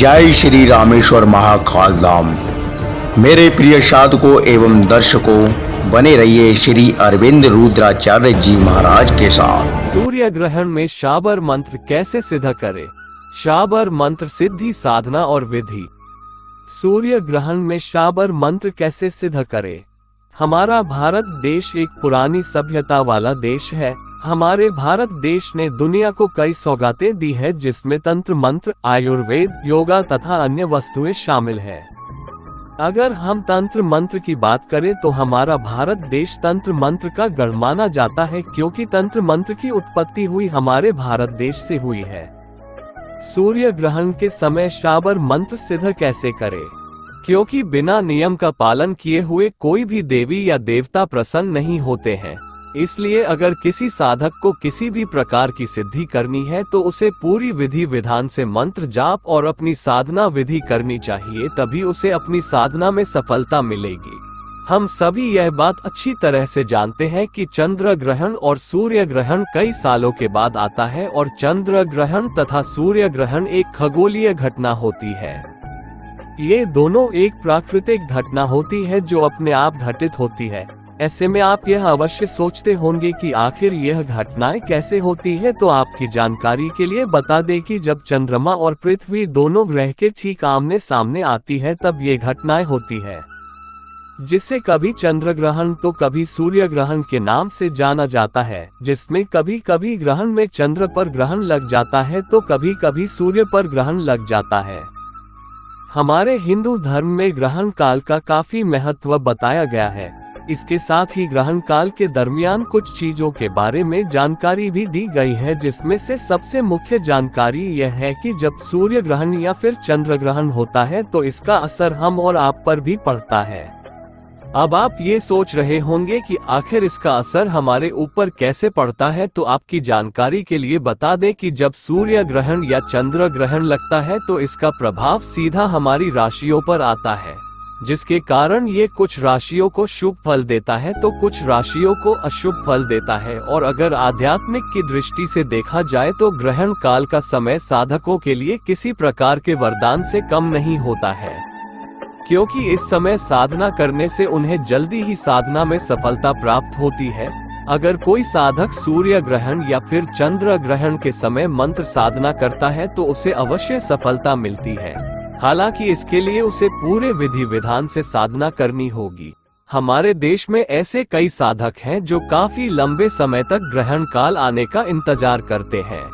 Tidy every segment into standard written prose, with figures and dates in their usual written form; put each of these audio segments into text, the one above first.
जय श्री रामेश्वर महाकाल धाम। मेरे प्रिय साधकों एवं दर्शकों, बने रहिए श्री अरविंद रुद्राचार्य जी महाराज के साथ। सूर्य ग्रहण में शाबर मंत्र कैसे सिद्ध करें? शाबर मंत्र सिद्धि साधना और विधि। सूर्य ग्रहण में शाबर मंत्र कैसे सिद्ध करें? हमारा भारत देश एक पुरानी सभ्यता वाला देश है। हमारे भारत देश ने दुनिया को कई सौगातें दी है, जिसमें तंत्र मंत्र, आयुर्वेद, योगा तथा अन्य वस्तुएं शामिल है। अगर हम तंत्र मंत्र की बात करें तो हमारा भारत देश तंत्र मंत्र का गढ़ माना जाता है, क्योंकि तंत्र मंत्र की उत्पत्ति हुई हमारे भारत देश से हुई है। सूर्य ग्रहण के समय शाबर मंत्र सिद्ध कैसे करें? क्योंकि बिना नियम का पालन किए हुए कोई भी देवी या देवता प्रसन्न नहीं होते हैं। इसलिए अगर किसी साधक को किसी भी प्रकार की सिद्धि करनी है तो उसे पूरी विधि विधान से मंत्र जाप और अपनी साधना विधि करनी चाहिए, तभी उसे अपनी साधना में सफलता मिलेगी। हम सभी यह बात अच्छी तरह से जानते हैं कि चंद्र ग्रहण और सूर्य ग्रहण कई सालों के बाद आता है, और चंद्र ग्रहण तथा सूर्य ग्रहण एक खगोलीय घटना होती है। ये दोनों एक प्राकृतिक घटना होती है जो अपने आप घटित होती है। ऐसे में आप यह अवश्य सोचते होंगे कि आखिर यह घटनाएं कैसे होती है, तो आपकी जानकारी के लिए बता दें कि जब चंद्रमा और पृथ्वी दोनों ग्रह के ठीक आमने सामने आती है तब ये घटनाएं होती है, जिसे कभी चंद्र ग्रहण तो कभी सूर्य ग्रहण के नाम से जाना जाता है, जिसमें कभी कभी ग्रहण में चंद्र पर ग्रहण लग जाता है तो कभी कभी सूर्य पर ग्रहण लग जाता है। हमारे हिंदू धर्म में ग्रहण काल का काफी महत्व बताया गया है। इसके साथ ही ग्रहण काल के दरमियान कुछ चीजों के बारे में जानकारी भी दी गई है, जिसमें से सबसे मुख्य जानकारी यह है कि जब सूर्य ग्रहण या फिर चंद्र ग्रहण होता है तो इसका असर हम और आप पर भी पड़ता है। अब आप ये सोच रहे होंगे कि आखिर इसका असर हमारे ऊपर कैसे पड़ता है, तो आपकी जानकारी के लिए बता दें कि जब सूर्य ग्रहण या चंद्र ग्रहण लगता है तो इसका प्रभाव सीधा हमारी राशियों पर आता है, जिसके कारण ये कुछ राशियों को शुभ फल देता है तो कुछ राशियों को अशुभ फल देता है। और अगर आध्यात्मिक की दृष्टि से देखा जाए तो ग्रहण काल का समय साधकों के लिए किसी प्रकार के वरदान से कम नहीं होता है, क्योंकि इस समय साधना करने से उन्हें जल्दी ही साधना में सफलता प्राप्त होती है। अगर कोई साधक सूर्य ग्रहण या फिर चंद्र ग्रहण के समय मंत्र साधना करता है तो उसे अवश्य सफलता मिलती है। हालांकि इसके लिए उसे पूरे विधि विधान से साधना करनी होगी। हमारे देश में ऐसे कई साधक हैं जो काफी लंबे समय तक ग्रहण काल आने का इंतजार करते हैं,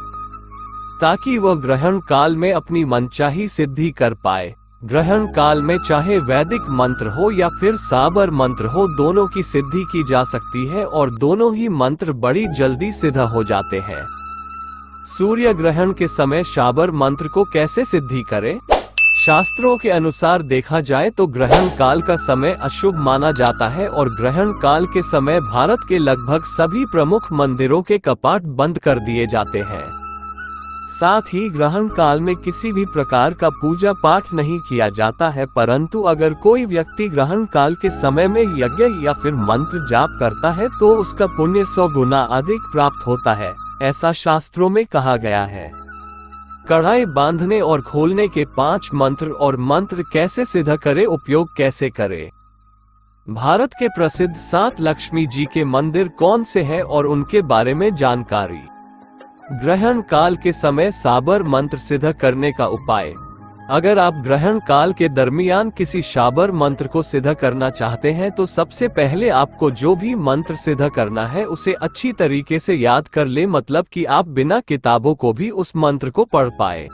ताकि वह ग्रहण काल में अपनी मनचाही सिद्धि कर पाए। ग्रहण काल में चाहे वैदिक मंत्र हो या फिर शाबर मंत्र हो, दोनों की सिद्धि की जा सकती है और दोनों ही मंत्र बड़ी जल्दी सिद्ध हो जाते हैं। सूर्य ग्रहण के समय शाबर मंत्र को कैसे सिद्धि करें? शास्त्रों के अनुसार देखा जाए तो ग्रहण काल का समय अशुभ माना जाता है और ग्रहण काल के समय भारत के लगभग सभी प्रमुख मंदिरों के कपाट बंद कर दिए जाते हैं। साथ ही ग्रहण काल में किसी भी प्रकार का पूजा पाठ नहीं किया जाता है, परंतु अगर कोई व्यक्ति ग्रहण काल के समय में यज्ञ या फिर मंत्र जाप करता है तो उसका पुण्य 100 गुना अधिक प्राप्त होता है, ऐसा शास्त्रों में कहा गया है। कढ़ाई बांधने और खोलने के 5 मंत्र और मंत्र कैसे सिद्ध करें, उपयोग कैसे करें? भारत के प्रसिद्ध 7 लक्ष्मी जी के मंदिर कौन से हैं और उनके बारे में जानकारी। ग्रहण काल के समय शाबर मंत्र सिद्ध करने का उपाय। अगर आप ग्रहण काल के दरमियान किसी शाबर मंत्र को सिद्ध करना चाहते हैं तो सबसे पहले आपको जो भी मंत्र सिद्ध करना है उसे अच्छी तरीके से याद कर ले, मतलब कि आप बिना किताबों को भी उस मंत्र को पढ़ पाए।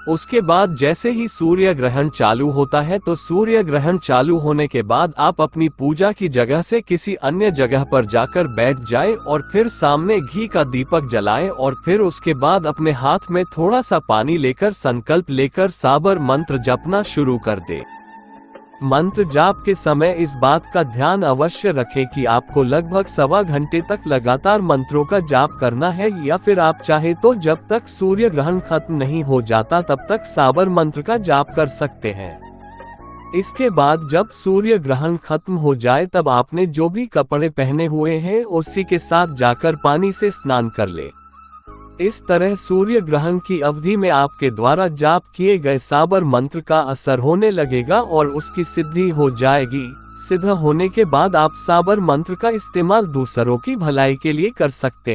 उसके बाद जैसे ही सूर्य ग्रहण चालू होता है तो सूर्य ग्रहण चालू होने के बाद आप अपनी पूजा की जगह से किसी अन्य जगह पर जाकर बैठ जाए और फिर सामने घी का दीपक जलाएं और फिर उसके बाद अपने हाथ में थोड़ा सा पानी लेकर संकल्प लेकर शाबर मंत्र जपना शुरू कर दे। मंत्र जाप के समय इस बात का ध्यान अवश्य रखें कि आपको लगभग 1.25 घंटे तक लगातार मंत्रों का जाप करना है, या फिर आप चाहे तो जब तक सूर्य ग्रहण खत्म नहीं हो जाता तब तक शाबर मंत्र का जाप कर सकते हैं। इसके बाद जब सूर्य ग्रहण खत्म हो जाए तब आपने जो भी कपड़े पहने हुए हैं उसी के साथ जाकर पानी से स्नान कर ले। इस तरह सूर्य ग्रहण की अवधि में आपके द्वारा जाप किए गए साबर मंत्र का असर होने लगेगा और उसकी सिद्धि हो जाएगी। सिद्ध होने के बाद आप साबर मंत्र का इस्तेमाल दूसरों की भलाई के लिए कर सकते हैं।